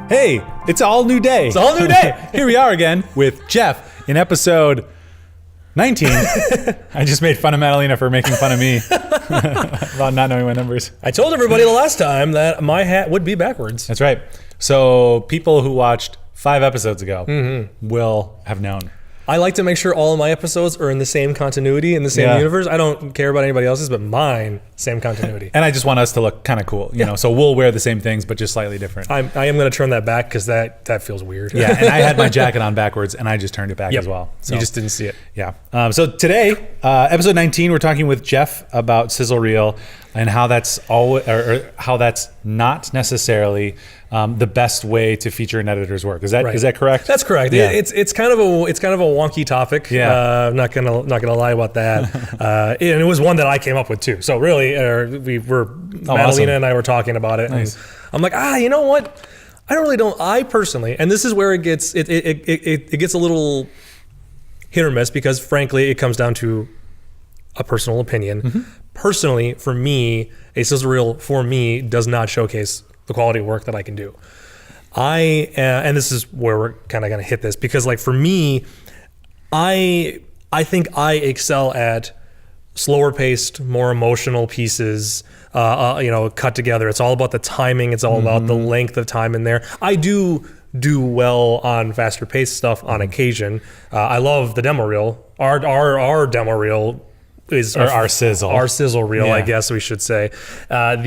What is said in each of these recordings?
Hey, it's a all new day. It's a all new day. Here we are again with Jeff in episode 19. I just made fun of Madalena for making fun of me about not knowing my numbers. I told everybody the last time that my hat would be backwards. That's right. So people who watched 5 episodes ago will have known. I like to make sure all of my episodes are in the same continuity, in the same universe. I don't care about anybody else's, but mine, same continuity. And I just want us to look kind of cool, you know, so we'll wear the same things, but just slightly different. I am going to turn that back because that feels weird. Yeah, and I had my jacket on backwards, and I just turned it back as well. So you just didn't see it. Yeah. So today, episode 19, we're talking with Jeff about Sizzle Reel and how that's how that's not necessarily the best way to feature an editor's work. Is that correct? That's correct. Yeah. It's kind of a wonky topic. Yeah. I'm not gonna lie about that. And it was one that I came up with too. So really, Madalena awesome. and I were talking about it. Nice. And I'm like, you know what? I personally, and this is where it gets a little hit or miss because frankly, it comes down to a personal opinion. Personally, for me, a sizzle reel for me does not showcase the quality of work that I can do. And this is where we're kind of going to hit this because, like, for me, I think I excel at slower paced, more emotional pieces. Cut together. It's all about the timing. It's all about the length of time in there. I do well on faster paced stuff on occasion. I love the demo reel. Our demo reel is our sizzle reel, I guess we should say. That's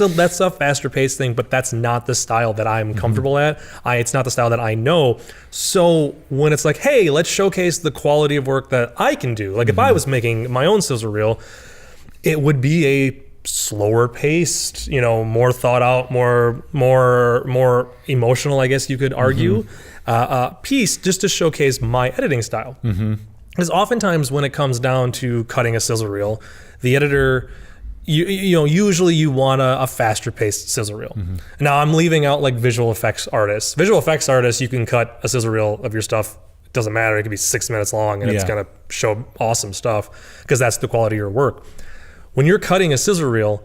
a faster paced thing, but that's not the style that I'm comfortable at. It's not the style that I know. So when it's like, hey, let's showcase the quality of work that I can do. Like if I was making my own sizzle reel, it would be a slower paced, more thought out, more emotional, I guess you could argue, piece just to showcase my editing style. Because oftentimes when it comes down to cutting a sizzle reel, the editor, usually you want a faster paced sizzle reel. Now I'm leaving out like visual effects artists. Visual effects artists, you can cut a sizzle reel of your stuff. It doesn't matter. It could be 6 minutes long and it's going to show awesome stuff because that's the quality of your work. When you're cutting a sizzle reel,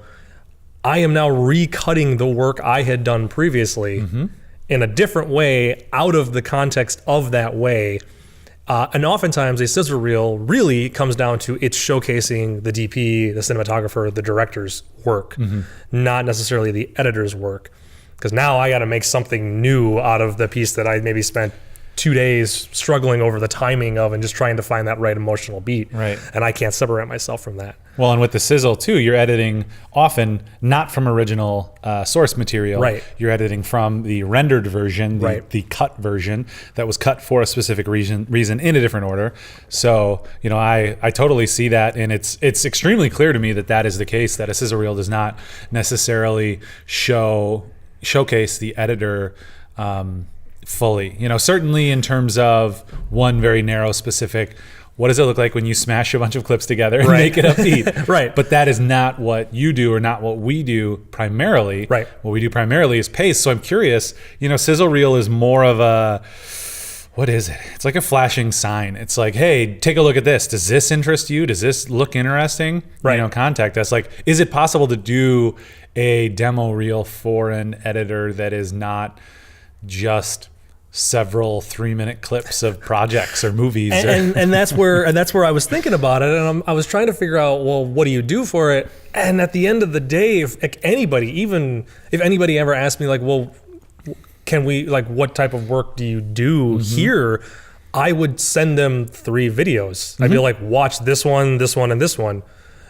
I am now recutting the work I had done previously in a different way out of the context of that way. And oftentimes a sizzle reel really comes down to it's showcasing the DP, the cinematographer, the director's work, not necessarily the editor's work. Because now I got to make something new out of the piece that I maybe spent 2 days struggling over the timing of and just trying to find that right emotional beat. Right. And I can't separate myself from that. Well, and with the sizzle too, you're editing often not from original source material. Right. You're editing from the rendered version, the cut version that was cut for a specific reason in a different order. So, I totally see that, and it's extremely clear to me that is the case. That a sizzle reel does not necessarily showcase the editor fully. Certainly in terms of one very narrow specific. What does it look like when you smash a bunch of clips together and make it upbeat? Right. But that is not what you do or not what we do primarily. Right. What we do primarily is pace. So I'm curious, sizzle reel is more of a, what is it? It's like a flashing sign. It's like, hey, take a look at this. Does this interest you? Does this look interesting? Right. Contact us. Like, is it possible to do a demo reel for an editor that is not just several 3-minute clips of projects or movies, and that's where I was thinking about it, and I was trying to figure out, well, what do you do for it? And at the end of the day, if anybody ever asked me, like, well, can we, like, what type of work do you do here? I would send them 3 videos. I'd be like, watch this one, and this one.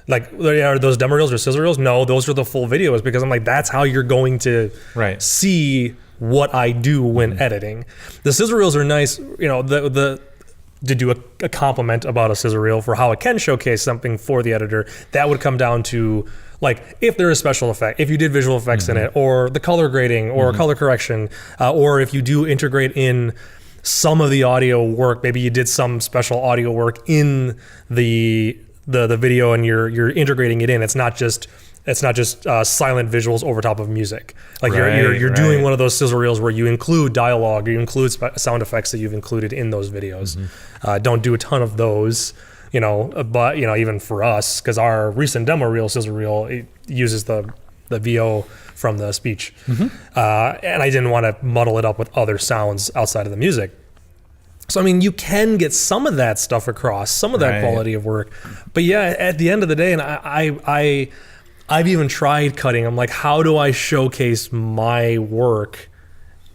Like, are those demo reels or sizzle reels? No, those are the full videos because I'm like, that's how you're going to see what I do when editing. The sizzle reels are nice, to do a compliment about a sizzle reel for how it can showcase something for the editor. That would come down to, like, if there is special effect, if you did visual effects in it, or the color grading or color correction, or if you do integrate in some of the audio work, maybe you did some special audio work in the video and you're integrating it in. It's not just silent visuals over top of music. Like you're doing one of those sizzle reels where you include dialogue, you include sound effects that you've included in those videos. Don't do a ton of those, but even for us, because our recent demo reel, sizzle reel, it uses the the VO from the speech. And I didn't want to muddle it up with other sounds outside of the music. So, I mean, you can get some of that stuff across, some of that quality of work. But yeah, at the end of the day, and I've even tried cutting. I'm like, how do I showcase my work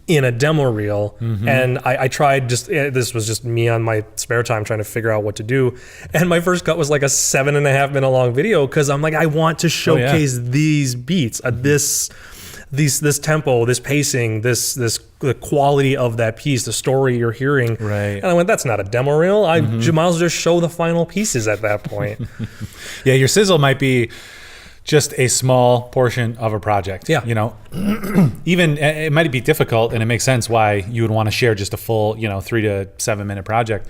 in a demo reel? And I tried this was just me on my spare time trying to figure out what to do. And my first cut was like a 7.5 minute long video because I'm like, I want to showcase these beats, this tempo, this pacing, the quality of that piece, the story you're hearing. Right. And I went, that's not a demo reel. I might as well just show the final pieces at that point. Yeah, your sizzle might be just a small portion of a project. Yeah. You know, even it might be difficult, and it makes sense why you would want to share just a full, 3 to 7 minute project.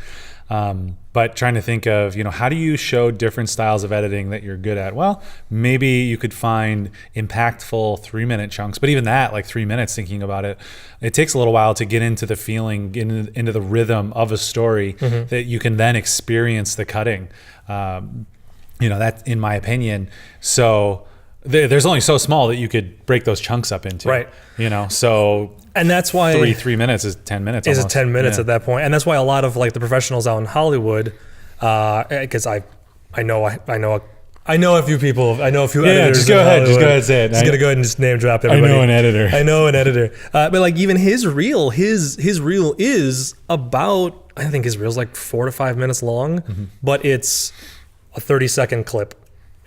But trying to think of, how do you show different styles of editing that you're good at? Well, maybe you could find impactful 3-minute chunks, but even that, like 3 minutes thinking about it, it takes a little while to get into the feeling, into the rhythm of a story that you can then experience the cutting. That's in my opinion. So there's only so small that you could break those chunks up into. Right. So and that's why 3 minutes is 10 minutes. Is almost. 10 minutes at that point, and that's why a lot of like the professionals out in Hollywood, because I know a few people, I know a few editors. Just go ahead and say it. Just gonna go ahead and just name drop everybody. I know an editor. But like even his reel is about, I think his reel's like 4 to 5 minutes long, but it's a 30-second clip.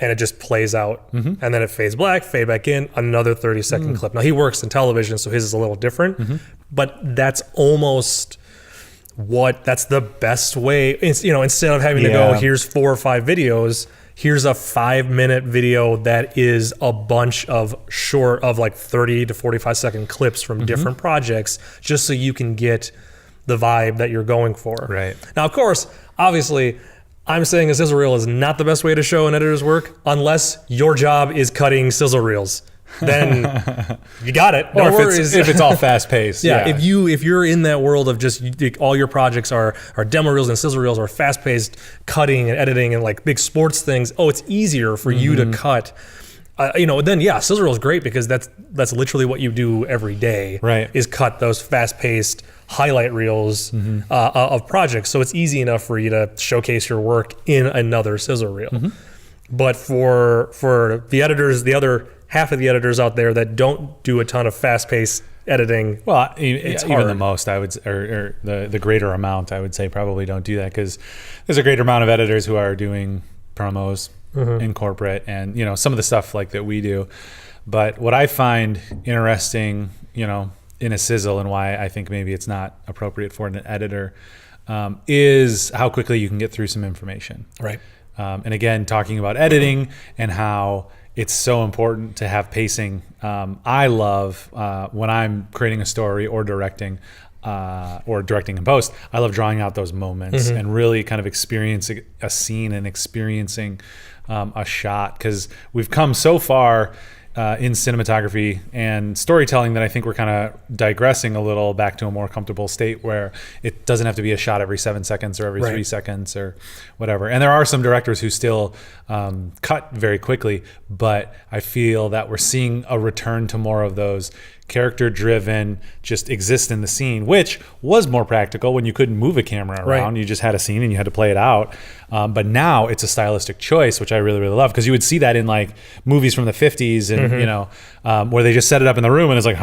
And it just plays out, and then it fades black, fade back in, another 30-second clip. Now he works in television, so his is a little different, but that's almost that's the best way. Instead of having to go, here's 4 or 5 videos, here's a 5-minute video that is a bunch of short of like 30 to 45-second clips from different projects, just so you can get the vibe that you're going for. Right. Now, of course, obviously, I'm saying a sizzle reel is not the best way to show an editor's work unless your job is cutting sizzle reels. Then you got it. No worries. If it's all fast paced. Yeah. If you're in that world of just all your projects are demo reels and sizzle reels or fast paced cutting and editing and like big sports things, it's easier for you to cut. Then sizzle reel is great because that's literally what you do every day. Right. Is cut those fast paced highlight reels of projects. So it's easy enough for you to showcase your work in another sizzle reel. But for the editors, the other half of the editors out there that don't do a ton of fast paced editing, well, it's even hard. the most I would, or the greater amount, I would say probably don't do that because there's a greater amount of editors who are doing promos in corporate and some of the stuff like that we do. But what I find interesting, in a sizzle and why I think maybe it's not appropriate for an editor is how quickly you can get through some information. Right. And again, talking about editing and how it's so important to have pacing. I love when I'm creating a story or directing in post, I love drawing out those moments and really kind of experiencing a scene and experiencing a shot, because we've come so far in cinematography and storytelling that I think we're kind of digressing a little back to a more comfortable state where it doesn't have to be a shot every 7 seconds or every 3 seconds or whatever. And there are some directors who still cut very quickly, but I feel that we're seeing a return to more of those character-driven, just exist in the scene, which was more practical when you couldn't move a camera around. You just had a scene and you had to play it out. But now it's a stylistic choice, which I really, really love, because you would see that in like movies from the 50s and, where they just set it up in the room and it's like,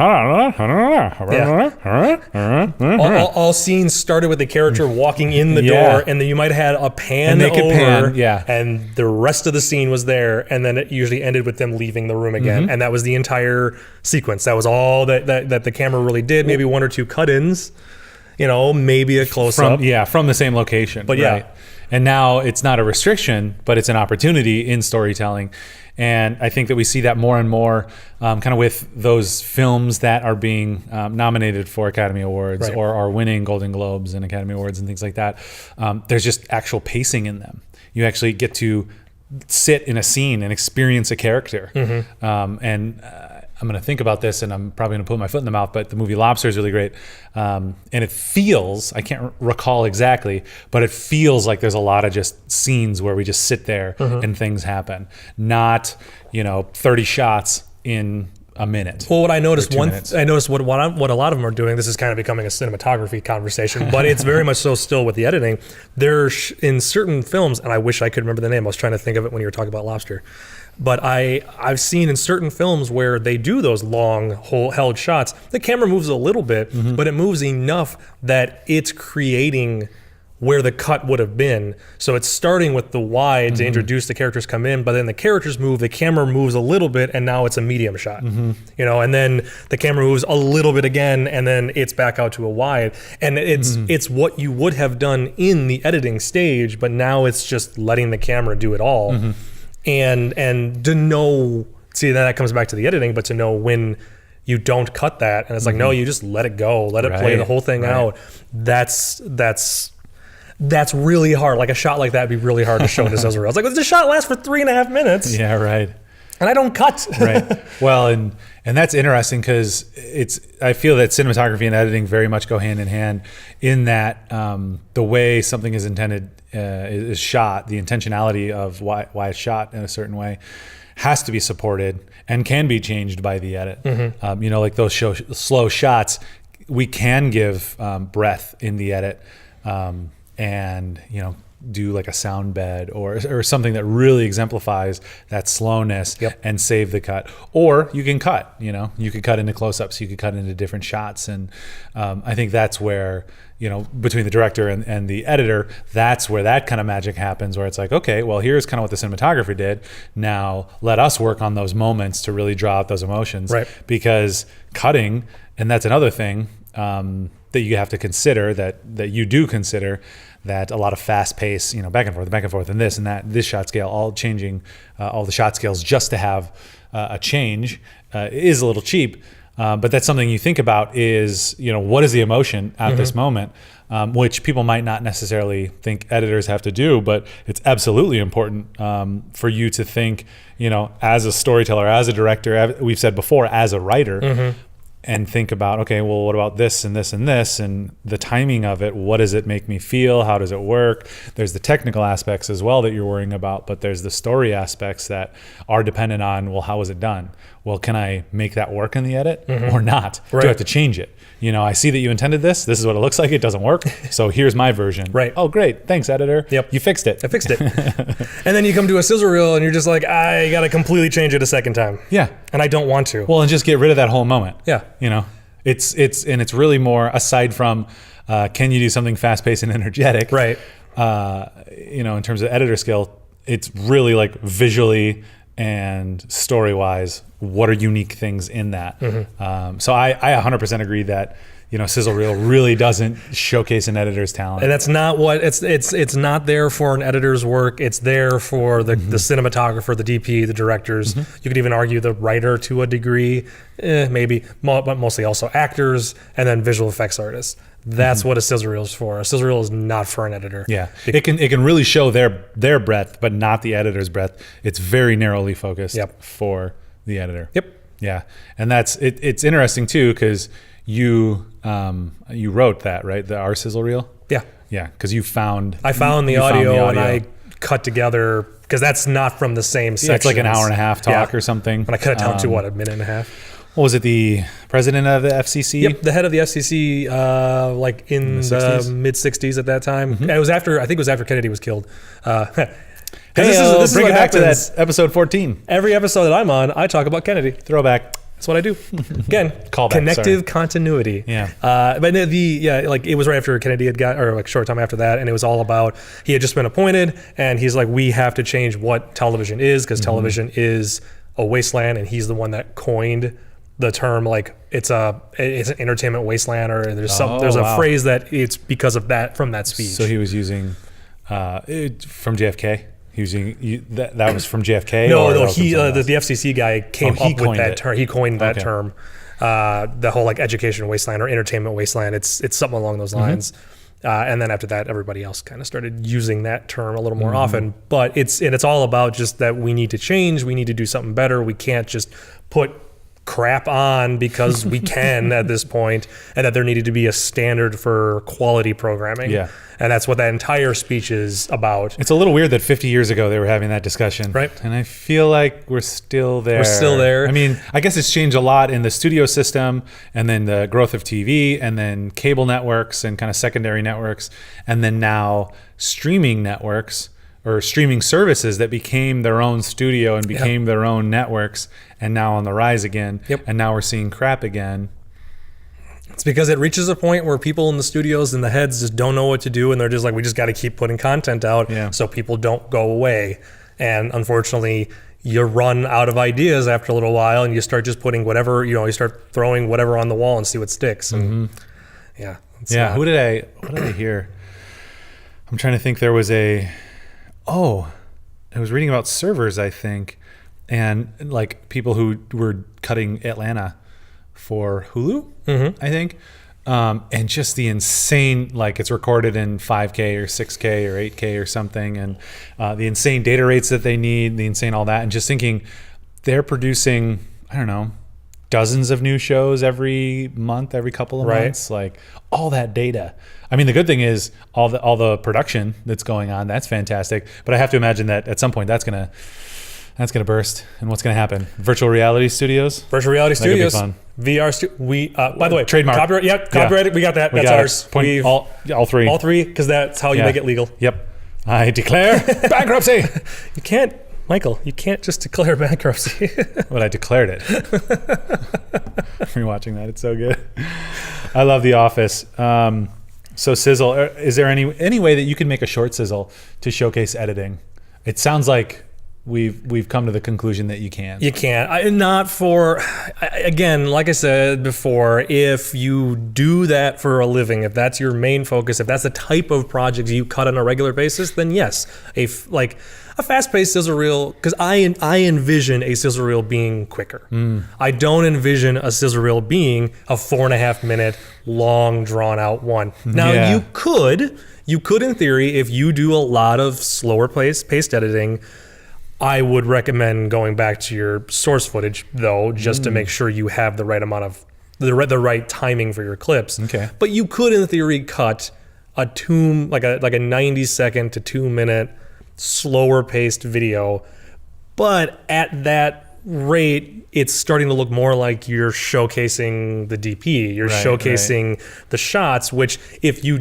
all scenes started with the character walking in the door, and then you might have had a pan over, and the rest of the scene was there, and then it usually ended with them leaving the room again, and that was the entire sequence. That was all that the camera really did. Maybe 1 or 2 cut-ins, maybe a close-up. From the same location. But and now it's not a restriction, but it's an opportunity in storytelling. And I think that we see that more and more kind of with those films that are being nominated for Academy Awards or are winning Golden Globes and Academy Awards and things like that. There's just actual pacing in them. You actually get to sit in a scene and experience a character. I'm going to think about this and I'm probably going to put my foot in the mouth, but the movie Lobster is really great. And it feels, I can't recall exactly, but it feels like there's a lot of just scenes where we just sit there and things happen. Not, 30 shots in a minute. Well, what I noticed I noticed what a lot of them are doing. This is kind of becoming a cinematography conversation, but it's very much so still with the editing. There's in certain films, and I wish I could remember the name. I was trying to think of it when you were talking about Lobster. But I've seen in certain films where they do those long held shots, the camera moves a little bit, but it moves enough that it's creating where the cut would have been. So it's starting with the wide to introduce the characters come in, but then the characters move, the camera moves a little bit, and now it's a medium shot. You know, and then the camera moves a little bit again, and then it's back out to a wide. And it's what you would have done in the editing stage, but now it's just letting the camera do it all. And to know, see, then that comes back to the editing, but to know when you don't cut that, and it's like, no, you just let it go, let it play the whole thing out. That's really hard. Like a shot like that would be really hard to show in a Sizzle Reel. It's like, this shot lasts for 3.5 minutes. Yeah, right. And I don't cut. Right. Well, and that's interesting because I feel that cinematography and editing very much go hand in hand in that the way something is intended is shot, the intentionality of why it's shot in a certain way has to be supported and can be changed by the edit. You know, like those slow shots, we can give breath in the edit. And, you know, do like a sound bed or something that really exemplifies that slowness and save the cut. Or you can cut, you know, you could cut into close-ups, you could cut into different shots. And I think that's where, you know, between the director and the editor, that's where that kind of magic happens, where it's like, okay, well, here's kind of what the cinematographer did. Now let us work on those moments to really draw out those emotions. Right. Because cutting, and that's another thing that you have to consider, that you do consider, that a lot of fast pace, you know, back and forth, and this and that, this shot scale, all changing, all the shot scales just to have a change is a little cheap. But that's something you think about is, you know, what is the emotion at this moment, which people might not necessarily think editors have to do, but it's absolutely important for you to think, you know, as a storyteller, as a director, we've said before, as a writer, and think about, okay, well, what about this and this and this, and the timing of it? What does it make me feel? How does it work? There's the technical aspects as well that you're worrying about, but there's the story aspects that are dependent on, well, how was it done? Well, can I make that work in the edit or not? Do I have to change it? You know, I see that you intended this. This is what it looks like. It doesn't work. So here's my version. Right. Oh, great. Thanks, editor. Yep. You fixed it. I fixed it. And then you come to a Sizzle Reel and you're just like, I got to completely change it a second time. Yeah. And I don't want to. Well, and just get rid of that whole moment. Yeah. You know, it's really more aside from, can you do something fast paced and energetic? Right. You know, in terms of editor skill, it's really like visually and story-wise, what are unique things in that? So I 100% agree that, you know, Sizzle Reel really doesn't showcase an editor's talent. And that's not what it's not there for an editor's work. It's there for the cinematographer, the DP, the directors. You could even argue the writer to a degree, maybe, but mostly also actors and then visual effects artists. That's what a Sizzle Reel is for. A Sizzle Reel is not for an editor. Yeah, it can really show their breadth, but not the editor's breadth. It's very narrowly focused for the editor. Yeah, and it's interesting too because you wrote that, right? Our Sizzle Reel. Yeah, because I found the audio and I cut together, because that's not from the same section. It's like an hour and a half talk or something. But I cut it down to a minute and a half. What was it, the president of the FCC? Yep, the head of the FCC, like in the mid '60s at that time. It was after, I think it was after Kennedy was killed. This is bring it back to that episode 14. Every episode that I'm on, I talk about Kennedy. Throwback. That's what I do. Again, connective continuity. Yeah. But like it was right after Kennedy had or like short time after that, and it was all about, he had just been appointed, and he's like, we have to change what television is, because television is a wasteland, and he's the one that coined the term, like it's an entertainment wasteland, or there's a phrase that it's because of that, from that speech. So he was using from JFK. He was using that was from JFK. No, the FCC guy came up with that term. He coined that term. The whole like education wasteland or entertainment wasteland. It's something along those lines. And then after that, everybody else kind of started using that term a little more often. But it's all about just that we need to change. We need to do something better. We can't just put crap on because we can at this point, and that there needed to be a standard for quality programming. Yeah. And that's what that entire speech is about. It's a little weird that 50 years ago they were having that discussion. Right. And I feel like we're still there. We're still there. I mean, I guess it's changed a lot in the studio system, and then the growth of TV, and then cable networks and kind of secondary networks, and then now streaming networks or streaming services that became their own studio and became their own networks, and now on the rise again. Yep. And now we're seeing crap again. It's because it reaches a point where people in the studios and the heads just don't know what to do, and they're just like, we just got to keep putting content out so people don't go away. And unfortunately, you run out of ideas after a little while, and you start just putting whatever, you start throwing whatever on the wall and see what sticks. And What did I hear? I'm trying to think. There was I was reading about servers, I think, and like people who were cutting Atlanta for Hulu, I think, and just the insane, like it's recorded in 5K or 6K or 8K or something, and the insane data rates that they need, the insane all that, and just thinking they're producing, I don't know, dozens of new shows every month, every couple of months, like all that data. I mean, the good thing is all the production that's going on, that's fantastic, but I have to imagine that at some point that's gonna burst. And what's gonna happen? Virtual reality studios. Virtual reality studios. Fun. VR. By the way, trademark. Copyright. Yep. Copyrighted. We got that. That's ours. All three. All three, because that's how you make it legal. Yep. I declare bankruptcy. You can't, Michael. You can't just declare bankruptcy. Well, I declared it. Rewatching that, it's so good. I love The Office. So Sizzle, is there any way that you can make a short Sizzle to showcase editing? It sounds like we've come to the conclusion that you can. You can't. Not for, again, like I said before, if you do that for a living, if that's your main focus, if that's the type of projects you cut on a regular basis, then yes, a fast-paced sizzle reel, because I envision a sizzle reel being quicker. I don't envision a sizzle reel being a 4.5 minute long drawn-out one. Now you could in theory, if you do a lot of slower paced editing. I would recommend going back to your source footage though, just to make sure you have the right amount of the right timing for your clips. Okay. But you could in theory cut a 90-second to 2 minute slower paced video, but at that rate it's starting to look more like you're showcasing the DP, you're showcasing the shots, which if you're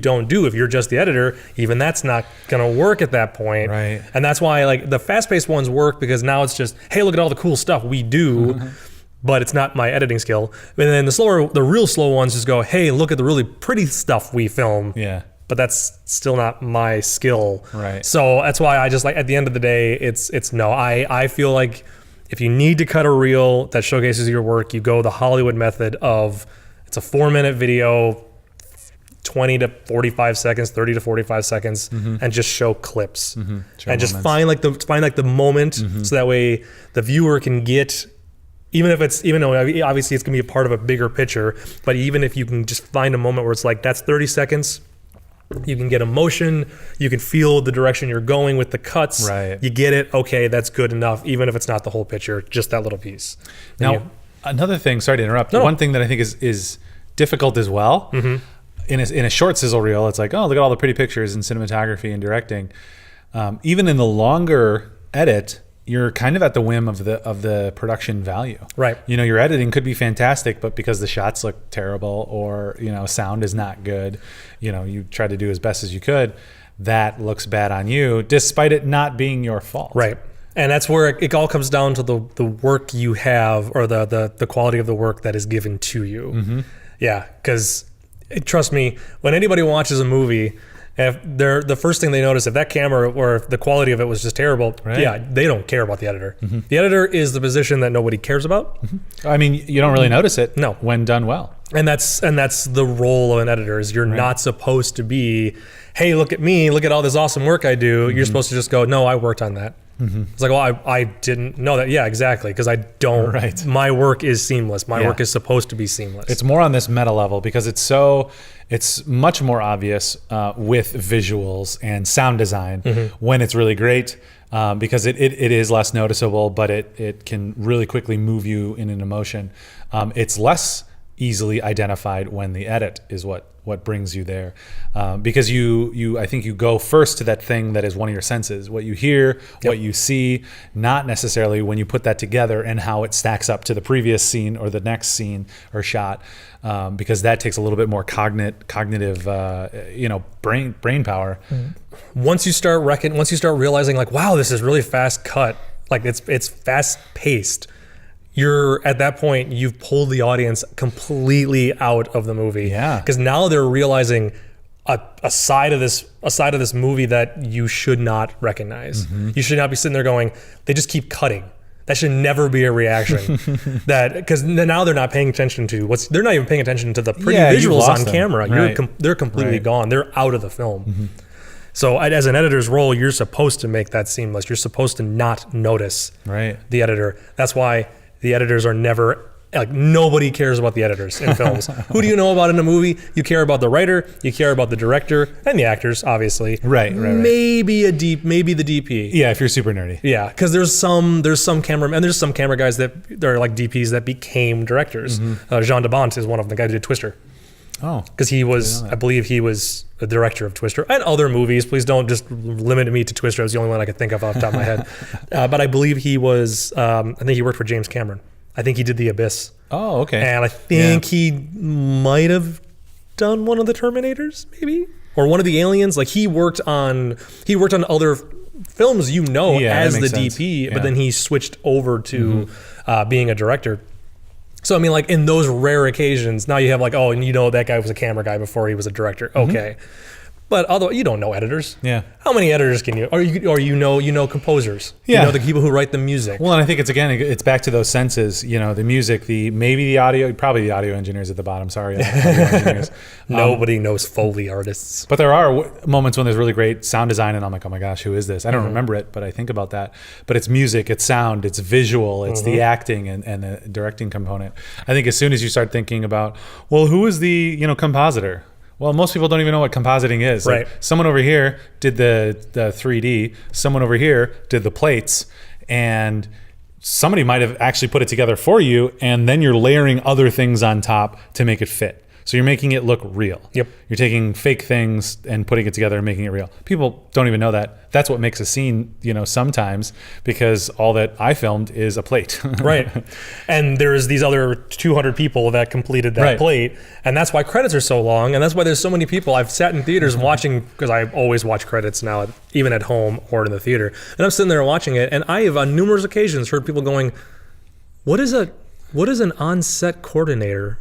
just the editor, even that's not gonna work at that point. Right. And that's why like the fast-paced ones work, because now it's just, hey, look at all the cool stuff we do, but it's not my editing skill. And then the real slow ones just go, hey, look at the really pretty stuff we film. Yeah. But that's still not my skill. Right. So that's why I just like, at the end of the day, it's no. I feel like if you need to cut a reel that showcases your work, you go the Hollywood method of, it's a 4-minute video, 20 to 45 seconds, 30 to 45 seconds, and just show clips. And just find the moment, so that way the viewer can get, even though obviously it's gonna be a part of a bigger picture, but even if you can just find a moment where it's like, that's 30 seconds, you can get emotion, you can feel the direction you're going with the cuts. Right. You get it, okay, that's good enough, even if it's not the whole picture, just that little piece. Now, another thing, sorry to interrupt, one thing that I think is difficult as well, in a short sizzle reel, it's like, oh, look at all the pretty pictures in cinematography and directing. Even in the longer edit, you're kind of at the whim of the production value. Right. Your editing could be fantastic, but because the shots look terrible or, sound is not good, you try to do as best as you could, that looks bad on you, despite it not being your fault. Right. And that's where it all comes down to the work you have, or the quality of the work that is given to you. Yeah, because trust me, when anybody watches a movie, if they're the first thing they notice, if that camera or if the quality of it was just terrible, they don't care about the editor. The editor is the position that nobody cares about. I mean, you don't really notice it when done well. And that's the role of an editor, is you're not supposed to be, hey, look at me, look at all this awesome work I do. You're supposed to just go, no, I worked on that. It's like, well, I didn't know that. Yeah, exactly. Because I don't, Right. my work is seamless. My work is supposed to be seamless. It's more on this meta level because it's much more obvious with visuals and sound design when it's really great because it is less noticeable, but it can really quickly move you in an emotion. It's less easily identified when the edit is what brings you there, because I think you go first to that thing that is one of your senses, what you hear, what you see, not necessarily when you put that together and how it stacks up to the previous scene or the next scene or shot, because that takes a little bit more cognitive brain power. Once you start realizing like, wow, this is really fast cut, like it's fast paced. You're at that point, you've pulled the audience completely out of the movie. Yeah. Because now they're realizing a side of this movie that you should not recognize. You should not be sitting there going, they just keep cutting. That should never be a reaction. Because now they're not paying attention to they're not even paying attention to the pretty visuals on camera. Right. They're completely gone. They're out of the film. So as an editor's role, you're supposed to make that seamless. You're supposed to not notice the editor. That's why the editors are never, like, nobody cares about the editors in films. Who do you know about in a movie? You care about the writer, you care about the director, and the actors, obviously. Right. Maybe the DP. Yeah, if you're super nerdy. Yeah, because there's some cameramen, and there's some camera guys that are like DPs that became directors. Jean de Bont is one of them, the guy who did Twister. Oh. Because I believe he was the director of Twister and other movies. Please don't just limit me to Twister. It was the only one I could think of off the top of my head. But I believe he was, I think he worked for James Cameron. I think he did The Abyss. Oh, okay. And I think he might have done one of the Terminators, maybe? Or one of the Aliens. Like, he worked on other films, as the DP, but then he switched over to being a director. So, I mean, like, in those rare occasions, now you have like, oh, and that guy was a camera guy before he was a director. Okay. But although you don't know editors. Yeah. How many editors can you, or you composers? Yeah. You know the people who write the music. Well, and I think it's back to those senses, the music, maybe the audio, probably the audio engineers at the bottom. Sorry. Audio engineers. Nobody knows Foley artists. But there are moments when there's really great sound design and I'm like, oh my gosh, who is this? I don't remember it, but I think about that. But it's music, it's sound, it's visual, it's the acting and the directing component. I think as soon as you start thinking about, well, who is the, compositor? Well, most people don't even know what compositing is. Right. Like, someone over here did the 3D, someone over here did the plates, and somebody might have actually put it together for you, and then you're layering other things on top to make it fit. So you're making it look real. Yep. You're taking fake things and putting it together and making it real. People don't even know that. That's what makes a scene, sometimes, because all that I filmed is a plate. Right. And there's these other 200 people that completed that plate. And that's why credits are so long. And that's why there's so many people. I've sat in theaters watching, because I always watch credits now, even at home or in the theater. And I'm sitting there watching it. And I have on numerous occasions heard people going, what is an on-set coordinator?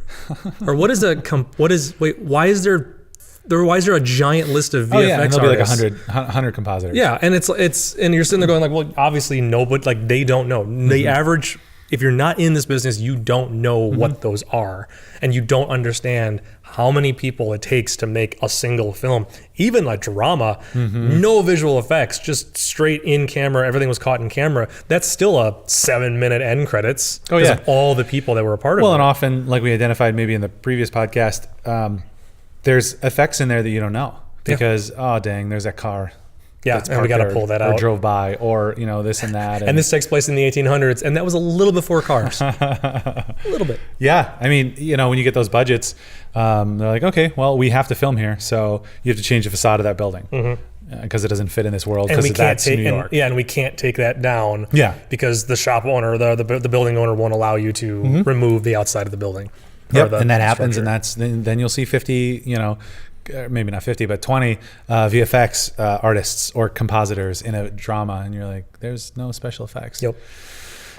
Or why is there a giant list of VFX and there'll be like artists? 100 compositors. Yeah, and and you're sitting there going like, well, obviously nobody, like, they don't know. The average, if you're not in this business, you don't know what those are, and you don't understand how many people it takes to make a single film. Even a drama, no visual effects, just straight in camera, everything was caught in camera. That's still a 7-minute end credits because of all the people that were a part of it. Well, and often, like we identified maybe in the previous podcast, there's effects in there that you don't know because, oh, dang, there's that car. Yeah, and we got to pull that out. Or drove by, or, this and that. And this takes place in the 1800s, and that was a little before cars. A little bit. Yeah, I mean, when you get those budgets, they're like, okay, well, we have to film here, so you have to change the facade of that building. Because it doesn't fit in this world, because that's New York. And we can't take that down because the shop owner, the building owner won't allow you to remove the outside of the building. Yep, and that happens, and then you'll see 50, maybe not 50, but 20 VFX artists or compositors in a drama, and you're like, there's no special effects. Yep.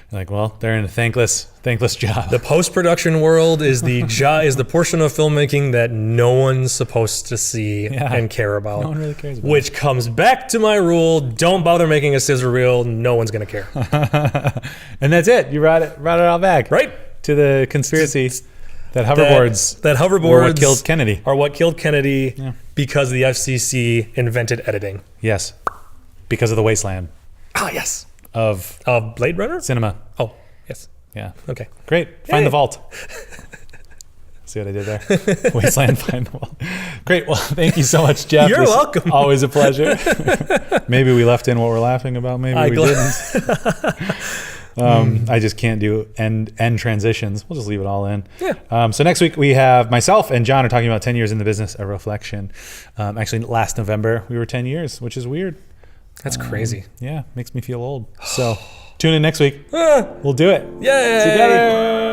You're like, well, they're in a thankless job. The post-production world is the portion of filmmaking that no one's supposed to see and care about. No one really cares about Which comes back to my rule: don't bother making a sizzle reel. No one's gonna care. And that's it. You brought it all back, right, to the conspiracy. That hoverboards were what killed Kennedy. Are what killed Kennedy because the FCC invented editing. Yes, because of the wasteland. Ah, yes. of Blade Runner? cinema. Oh, yes. Yeah. Okay. Great. Find Yay. the vault. See what I did there? Wasteland, find the vault. Great. Well, thank you so much, Jeff. You're welcome. Always a pleasure. Maybe we left in what we're laughing about. Maybe we didn't. I just can't do end transitions. We'll just leave it all in. Yeah. So next week we have myself and John are talking about 10 years in the business, a reflection. Actually, last November we were 10 years, which is weird. That's crazy. Yeah, makes me feel old. So tune in next week. We'll do it. Yay! Together.